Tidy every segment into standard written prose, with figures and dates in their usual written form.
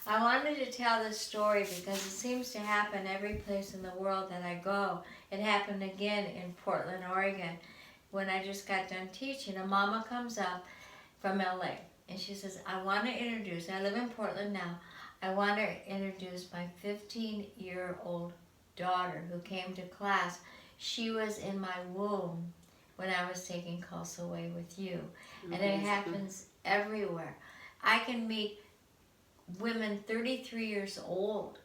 I wanted to tell this story because it seems to happen every place in the world that I go. It happened again in Portland, Oregon. When I just got done teaching, a mama comes up from LA and she says, I want to introduce, I live in Portland now, I want to introduce my 15-year-old daughter who came to class. She was in my womb when I was taking Khalsa Way with you. And it happens everywhere. I can meet women 33 years old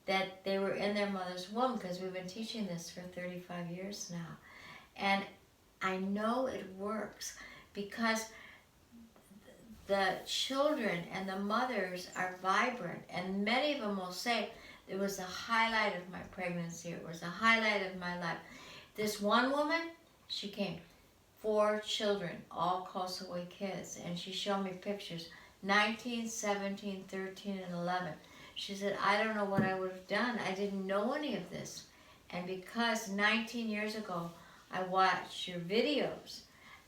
that they were in their mother's womb, because we've been teaching this for 35 years now. And I know it works because the children and the mothers are vibrant, and many of them will say, it was the highlight of my pregnancy, it was the highlight of my life. This one woman, she came, 4 children, all Khalsa Way kids, and she showed me pictures, 19, 17, 13, and 11. She said, I don't know what I would have done. I didn't know any of this. And because 19 years ago, I watched your videos,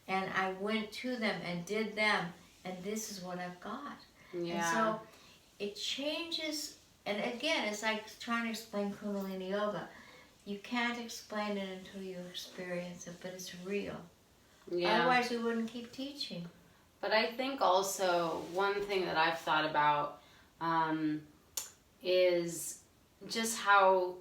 and I went to them and did them, and this is what I've got. Yeah. And so it changes, and again, it's like trying to explain Kundalini Yoga. You can't explain it until you experience it, but it's real. Yeah. Otherwise, we wouldn't keep teaching. But I think also one thing that I've thought about is just how,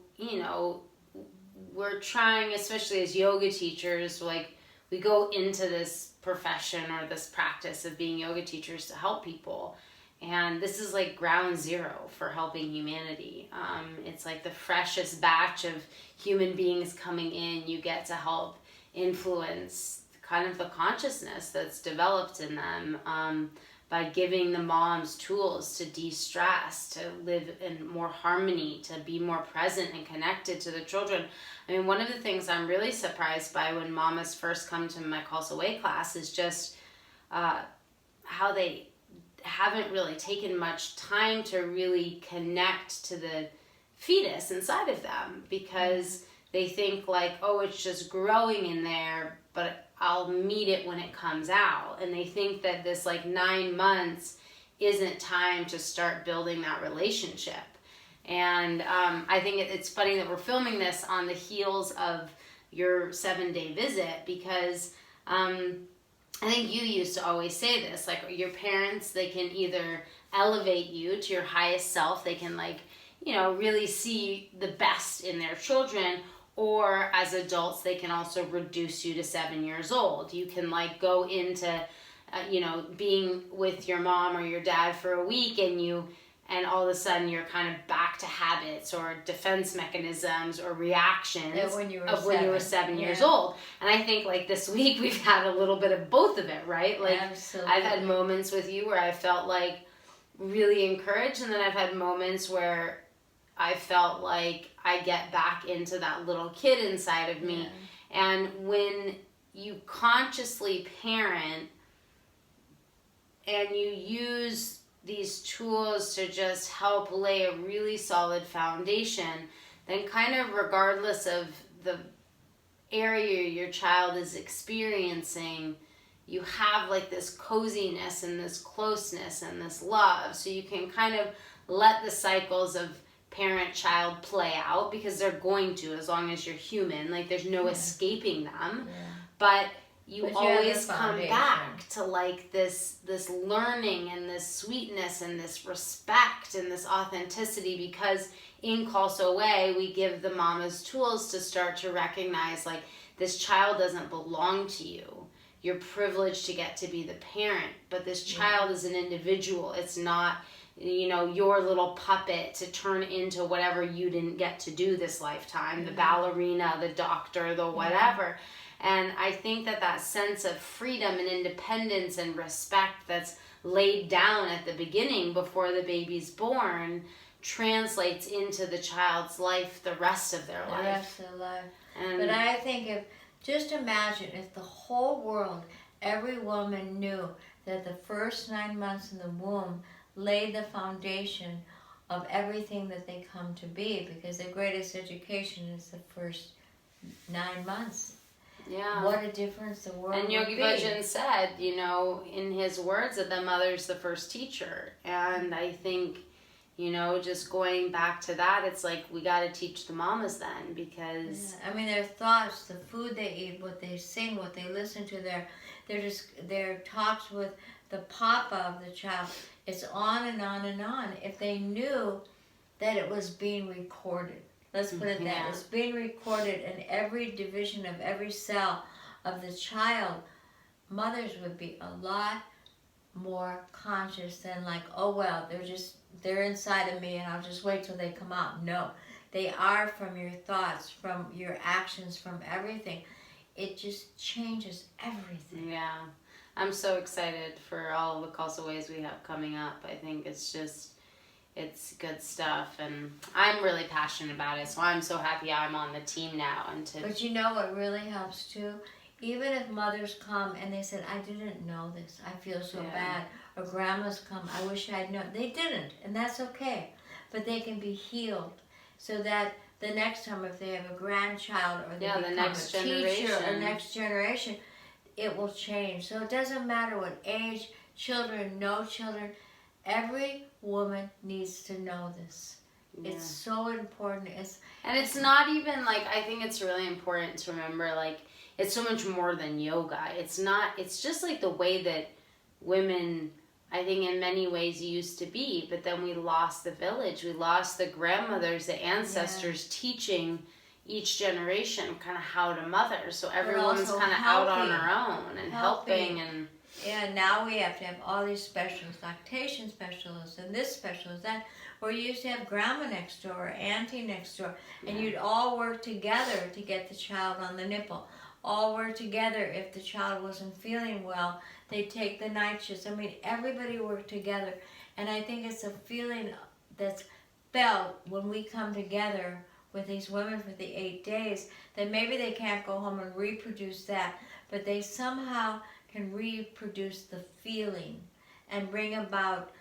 we're trying, especially as yoga teachers, like we go into this profession or this practice of being yoga teachers to help people. And this is like ground zero for helping humanity. It's like the freshest batch of human beings coming in. You get to help influence kind of the consciousness that's developed in them by giving the moms tools to de-stress, to live in more harmony, to be more present and connected to the children. I mean, one of the things I'm really surprised by when mamas first come to my Khalsa Way class is just how they haven't really taken much time to really connect to the fetus inside of them, because they think like, oh, it's just growing in there, but I'll meet it when it comes out. And they think that this like 9 months isn't time to start building that relationship. And I think it's funny that we're filming this on the heels of your 7-day visit, because I think you used to always say this, like your parents, they can either elevate you to your highest self, they can like, really see the best in their children, or as adults, they can also reduce you to 7 years old. You can like go into, being with your mom or your dad for a week, and all of a sudden you're kind of back to habits or defense mechanisms or reactions of when you were 7 years old. And I think like this week we've had a little bit of both of it, right? Like Absolutely. I've had moments with you where I felt like really encouraged, and then I've had moments where I felt like I get back into that little kid inside of me. Yeah. And when you consciously parent and you use these tools to just help lay a really solid foundation, then kind of regardless of the area your child is experiencing, you have like this coziness and this closeness and this love. So you can kind of let the cycles of parent-child play out, because they're going to, as long as you're human. Like there's no escaping them. Yeah. But you always come back to like this learning and this sweetness and this respect and this authenticity, because in Khalsa Way we give the mamas tools to start to recognize like this child doesn't belong to you. You're privileged to get to be the parent, but this child is an individual. It's not your little puppet to turn into whatever you didn't get to do this lifetime, the ballerina, the doctor, the whatever. And I think that sense of freedom and independence and respect that's laid down at the beginning before the baby's born translates into the child's life the rest of their life. The rest of their life. But I think just imagine if the whole world, every woman knew that the first 9 months in the womb laid the foundation of everything that they come to be, because the greatest education is the first 9 months. Yeah. What a difference the world And Yogi would be. Bhajan said, in his words, that the mother's the first teacher. And I think You know, just going back to that, it's like we got to teach the mamas then, because I mean, their thoughts, the food they eat, what they sing, what they listen to, their talks with the papa of the child. It's on and on and on. If they knew that it was being recorded, let's put it that, Yeah. it's being recorded in every division of every cell of the child, mothers would be a lot more conscious than like, oh well, they're inside of me and I'll just wait till they come out. No, they are from your thoughts, from your actions, from everything. It just changes everything. yeah. I'm so excited for all of the Khalsa Ways we have coming up. I think it's good stuff, and I'm really passionate about it, so I'm so happy I'm on the team now. But you know what really helps too? Even if mothers come and they said, I didn't know this, I feel so bad, or grandmas come, I wish I'd known. They didn't, and that's okay. But they can be healed so that the next time if they have a grandchild or they become next a teacher or generation. next generation, it will change. So it doesn't matter what age, children, no children, every woman needs to know this. Yeah. It's so important. And it's not even like, I think it's really important to remember, like, it's so much more than yoga. It's just like the way that women, I think in many ways used to be, but then we lost the village. We lost the grandmothers, the ancestors teaching each generation kind of how to mother. So every woman's kind of out on her own and helping. And yeah, now we have to have all these specialists, lactation specialists, and this specialist, that. Where you used to have grandma next door, or auntie next door, and you'd all work together to get the child on the nipple. All work together if the child wasn't feeling well. They'd take the night shifts. I mean, everybody worked together. And I think it's a feeling that's felt when we come together with these women for the 8 days, that maybe they can't go home and reproduce that, but they somehow can reproduce the feeling and bring about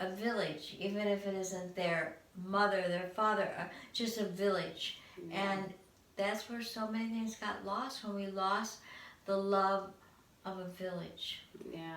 a village, even if it isn't their mother, their father, just a village. And that's where so many things got lost, when we lost the love of a village. yeah.